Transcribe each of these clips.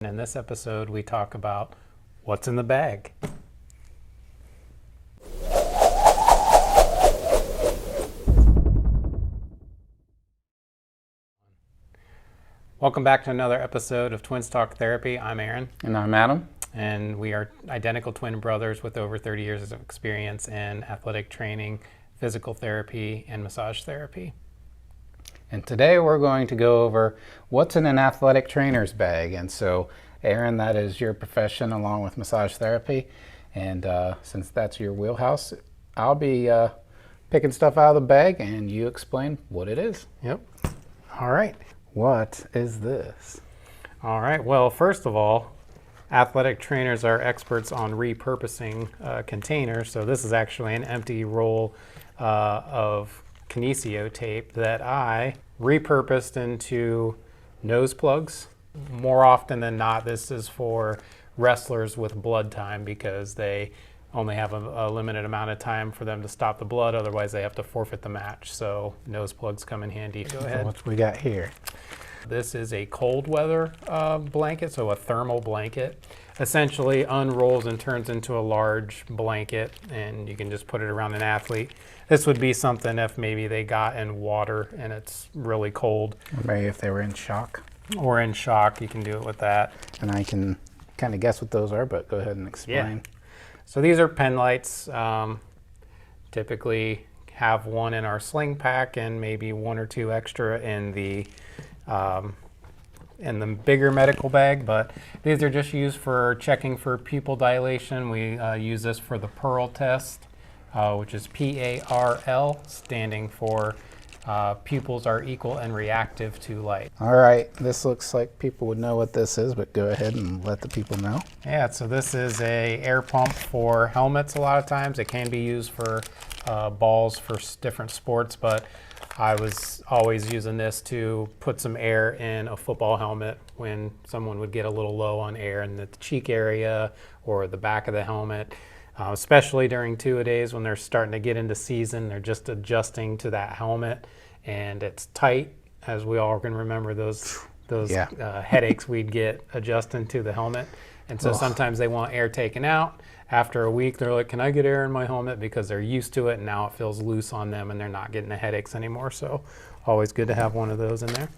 In this episode, we talk about what's in the bag. Welcome back to another episode of Twins Talk Therapy. I'm Aaron. And I'm Adam. And we are identical twin brothers with over 30 years of experience in athletic training, physical therapy, and massage therapy. And today we're going to go over what's in an athletic trainer's bag. And so, Aaron, that is your profession along with massage therapy. And since that's your wheelhouse, I'll be picking stuff out of the bag and you explain what it is. Yep. All right. What is this? All right. Well, first of all, athletic trainers are experts on repurposing containers. So this is actually an empty roll of kinesio tape that I repurposed into nose plugs. More often than not, this is for wrestlers with blood time because they only have a limited amount of time for them to stop the blood. Otherwise, they have to forfeit the match. So nose plugs come in handy. Go ahead. What we got here? This is a cold weather blanket, so a thermal blanket. Essentially unrolls and turns into a large blanket, and you can just put it around an athlete. This would be something if maybe they got in water and it's really cold. Or maybe if they were in shock. Or in shock, you can do it with that. And I can kind of guess what those are, but go ahead and explain. Yeah. So these are pen lights. Typically have one in our sling pack and maybe one or two extra in the bigger medical bag, but these are just used for checking for pupil dilation. We use this for the Pearl test, which is PARL, standing for pupils are equal and reactive to light. All right, this looks like people would know what this is, but go ahead and let the people know. Yeah, so this is a air pump for helmets a lot of times. It can be used for balls for different sports, but I was always using this to put some air in a football helmet when someone would get a little low on air in the cheek area or the back of the helmet, especially during two-a-days when they're starting to get into season. They're just adjusting to that helmet, and it's tight, as we all can remember those headaches we'd get adjusting to the helmet. And so sometimes they want air taken out. After a week, they're like, can I get air in my helmet? Because they're used to it, and now it feels loose on them, and they're not getting the headaches anymore. So always good to have one of those in there.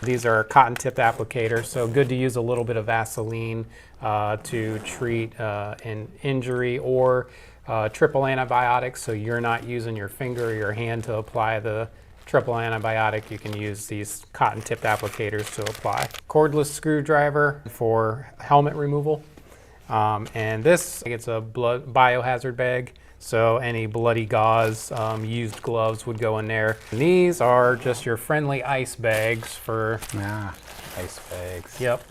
These are cotton-tipped applicators, so good to use a little bit of Vaseline to treat an injury or triple antibiotics. So you're not using your finger or your hand to apply the triple antibiotic. You can use these cotton-tipped applicators to apply. Cordless screwdriver for helmet removal. And this, it's a biohazard bag, so any bloody gauze, used gloves would go in there. And these are just your friendly ice bags for... Ice bags. Yep.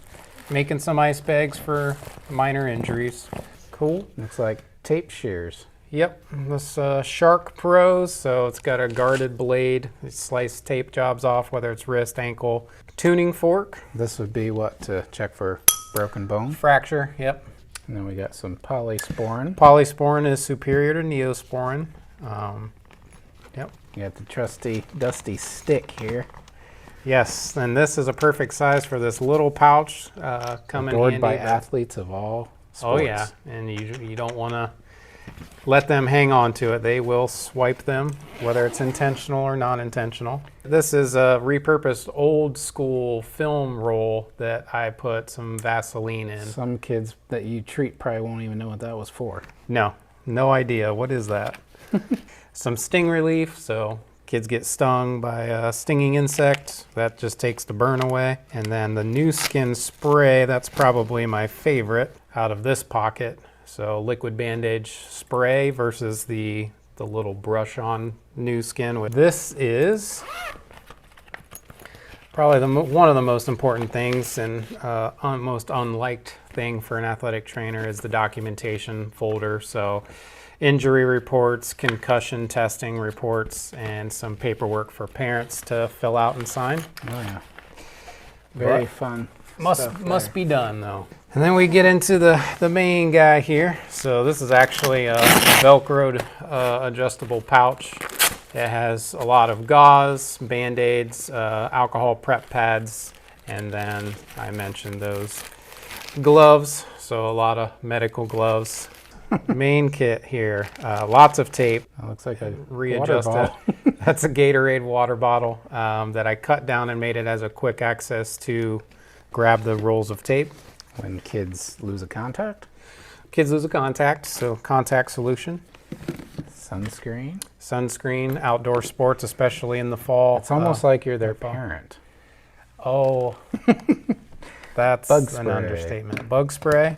Making some ice bags for minor injuries. Cool. Looks like tape shears. Yep, this Shark Pros, so it's got a guarded blade. It slices tape jobs off, whether it's wrist, ankle. Tuning fork. This would be what, to check for broken bone? Fracture, yep. And then we got some polysporin. Polysporin is superior to neosporin. Yep. You got the trusty, dusty stick here. Yes, and this is a perfect size for this little pouch. Come in handy. Adored by athletes of all sports. Oh yeah, and you don't want to let them hang on to it. They will swipe them, whether it's intentional or non-intentional. This is a repurposed old school film roll that I put some Vaseline in. Some kids that you treat probably won't even know what that was for. No idea. What is that? Some sting relief, so kids get stung by a stinging insect. That just takes the burn away. And then the new skin spray, that's probably my favorite out of this pocket. So liquid bandage spray versus the little brush on new skin. This is probably one of the most important things and most unliked thing for an athletic trainer is the documentation folder. So injury reports, concussion testing reports, and some paperwork for parents to fill out and sign. Oh yeah, very fun. Must be done though. And then we get into the main guy here. So this is actually a Velcroed adjustable pouch. It has a lot of gauze, Band-Aids, alcohol prep pads, and then I mentioned those Gloves, so a lot of medical gloves. Main kit here, lots of tape. That looks like a Readjust water it. bottle. That's a Gatorade water bottle that I cut down and made it as a quick access to grab the rolls of tape. When kids lose a contact. Kids lose a contact, so contact solution. Sunscreen. Sunscreen, outdoor sports, especially in the fall. It's almost like you're their parent. Oh, that's Bug an spray. understatement. Bug spray.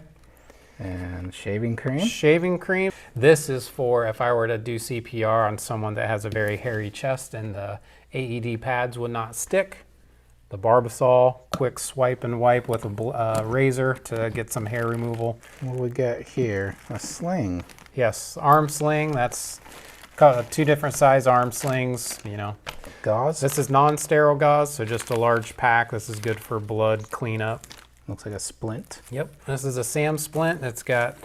And shaving cream. Shaving cream. This is for if I were to do CPR on someone that has a very hairy chest and the AED pads would not stick. The Barbasol, quick swipe and wipe with a razor to get some hair removal. What do we got here? A sling. Yes, arm sling. That's two different size arm slings, you know. Gauze. This is non-sterile gauze, so just a large pack. This is good for blood cleanup. Looks like a splint. Yep, this is a SAM splint. It's got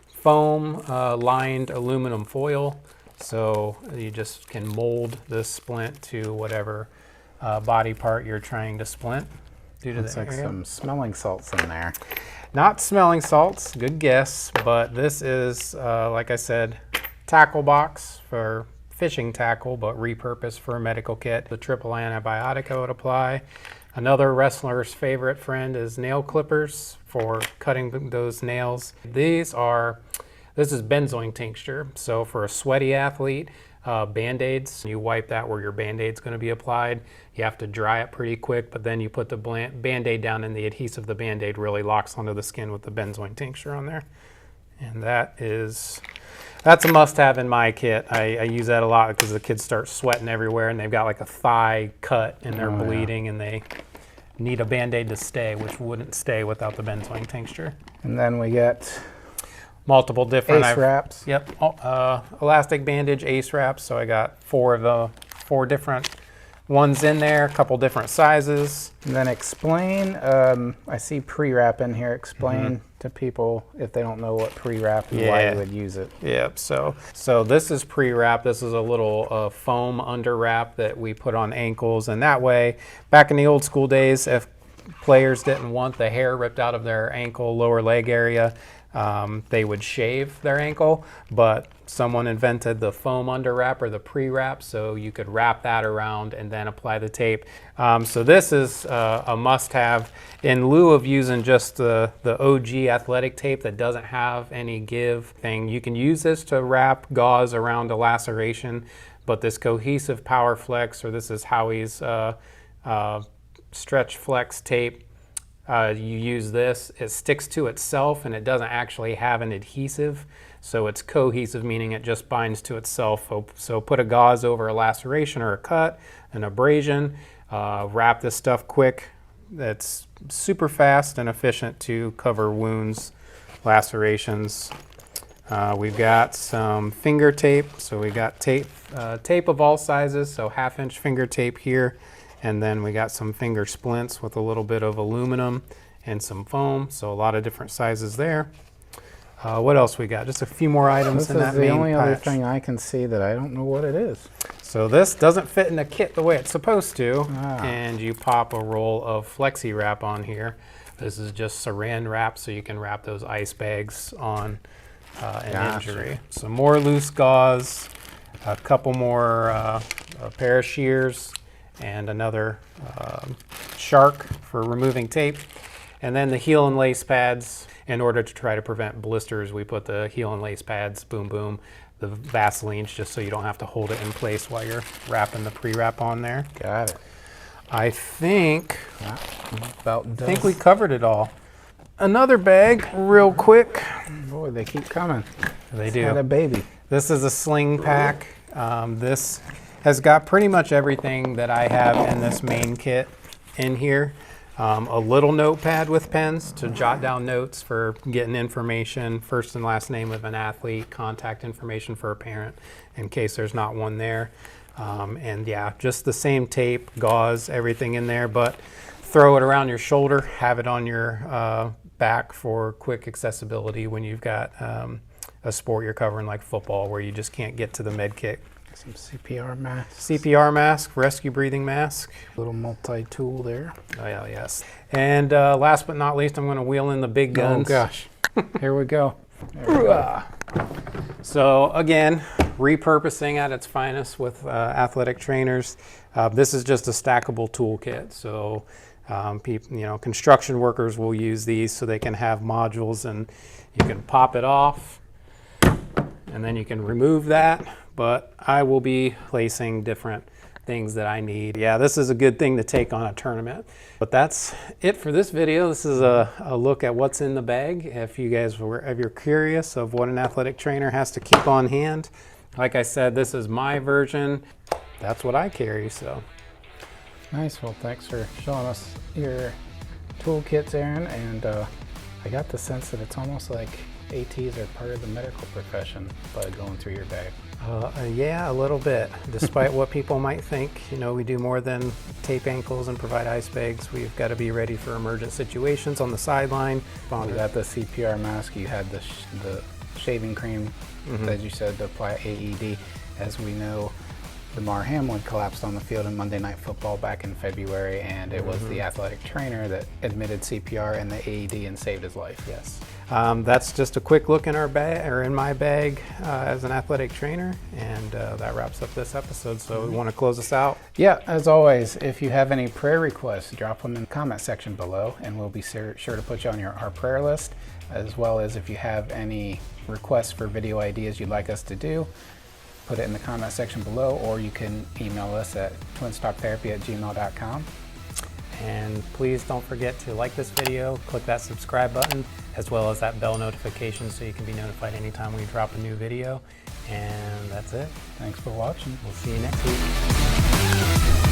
foam lined aluminum foil, so you just can mold this splint to whatever body part you're trying to splint. Looks like some smelling salts in there. Not smelling salts, good guess, but this is, like I said, tackle box for fishing tackle, but repurposed for a medical kit. The triple antibiotic I would apply. Another wrestler's favorite friend is nail clippers for cutting those nails. This is benzoin tincture. So for a sweaty athlete, Band-Aids, you wipe that where your Band-Aid's going to be applied. You have to dry it pretty quick, but then you put the Band-Aid down and the adhesive of the Band-Aid really locks onto the skin with the benzoin tincture on there. And that's a must-have in my kit. I use that a lot because the kids start sweating everywhere and they've got like a thigh cut and they're bleeding and they need a Band-Aid to stay, which wouldn't stay without the benzoin tincture. And then we get multiple different ace wraps. Yep, elastic bandage, ace wraps. So I got four different ones in there, a couple different sizes. And then explain, I see pre-wrap in here. Explain to people if they don't know what pre-wrap and why you would use it. Yep, so this is pre-wrap. This is a little foam under wrap that we put on ankles. And that way, back in the old school days, if players didn't want the hair ripped out of their ankle, lower leg area, they would shave their ankle, but someone invented the foam under wrap or the pre-wrap, so you could wrap that around and then apply the tape. So this is a must-have in lieu of using just the OG athletic tape that doesn't have any give thing. You can use this to wrap gauze around a laceration, but this cohesive Power Flex, or this is Howie's stretch flex tape, you use this, it sticks to itself and it doesn't actually have an adhesive. So it's cohesive, meaning it just binds to itself. So put a gauze over a laceration or a cut, an abrasion, wrap this stuff quick. That's super fast and efficient to cover wounds, lacerations. We've got some finger tape. So we got tape of all sizes, so 1/2-inch finger tape here. And then we got some finger splints with a little bit of aluminum and some foam. So a lot of different sizes there. What else we got? Just a few more items in that main patch. This is the only other thing I can see that I don't know what it is. So this doesn't fit in the kit the way it's supposed to. And you pop a roll of flexi wrap on here. This is just saran wrap, so you can wrap those ice bags on an injury. Some more loose gauze, a couple more, a pair of shears, and another shark for removing tape. And then the heel and lace pads. In order to try to prevent blisters, we put the heel and lace pads, boom, boom, the Vaselines, just so you don't have to hold it in place while you're wrapping the pre-wrap on there. Got it. I think we done. covered it all. Another bag, real quick. Boy, they keep coming. They do. Had a baby. This is a sling pack. This has got pretty much everything that I have in this main kit in here. A little notepad with pens to jot down notes for getting information, first and last name of an athlete, contact information for a parent in case there's not one there. And yeah, just the same tape, gauze, everything in there, but throw it around your shoulder, have it on your back for quick accessibility when you've got a sport you're covering like football where you just can't get to the med kit Some CPR mask. CPR mask, rescue breathing mask. Little multi-tool there. Oh yeah, yes. And last but not least, I'm going to wheel in the big guns. Oh gosh. Here we go. There we go. So again, repurposing at its finest with athletic trainers. This is just a stackable toolkit. So people, construction workers will use these so they can have modules, and you can pop it off and then you can remove that. But I will be placing different things that I need. Yeah, this is a good thing to take on a tournament. But that's it for this video. This is a look at what's in the bag. If you're curious of what an athletic trainer has to keep on hand, like I said, this is my version. That's what I carry, so. Nice. Well, thanks for showing us your toolkits, Aaron. And I got the sense that it's almost like ATs are part of the medical profession by going through your bag. Yeah, a little bit. Despite what people might think, we do more than tape ankles and provide ice bags. We've got to be ready for emergent situations on the sideline. You got the CPR mask. You had the shaving cream, as you said, to apply AED. As we know, Damar Hamlin collapsed on the field in Monday Night Football back in February, and it was the athletic trainer that admitted CPR and the AED and saved his life. Yes. That's just a quick look in our bag, or in my bag, as an athletic trainer, and that wraps up this episode. So we want to close us out. Yeah, as always, if you have any prayer requests, drop them in the comment section below, and we'll be sure to put you on our prayer list, as well as if you have any requests for video ideas you'd like us to do, put it in the comment section below, or you can email us at twinstalktherapy@gmail.com. And please don't forget to like this video, click that subscribe button, as well as that bell notification so you can be notified anytime we drop a new video. And that's it. Thanks for watching. We'll see you next week.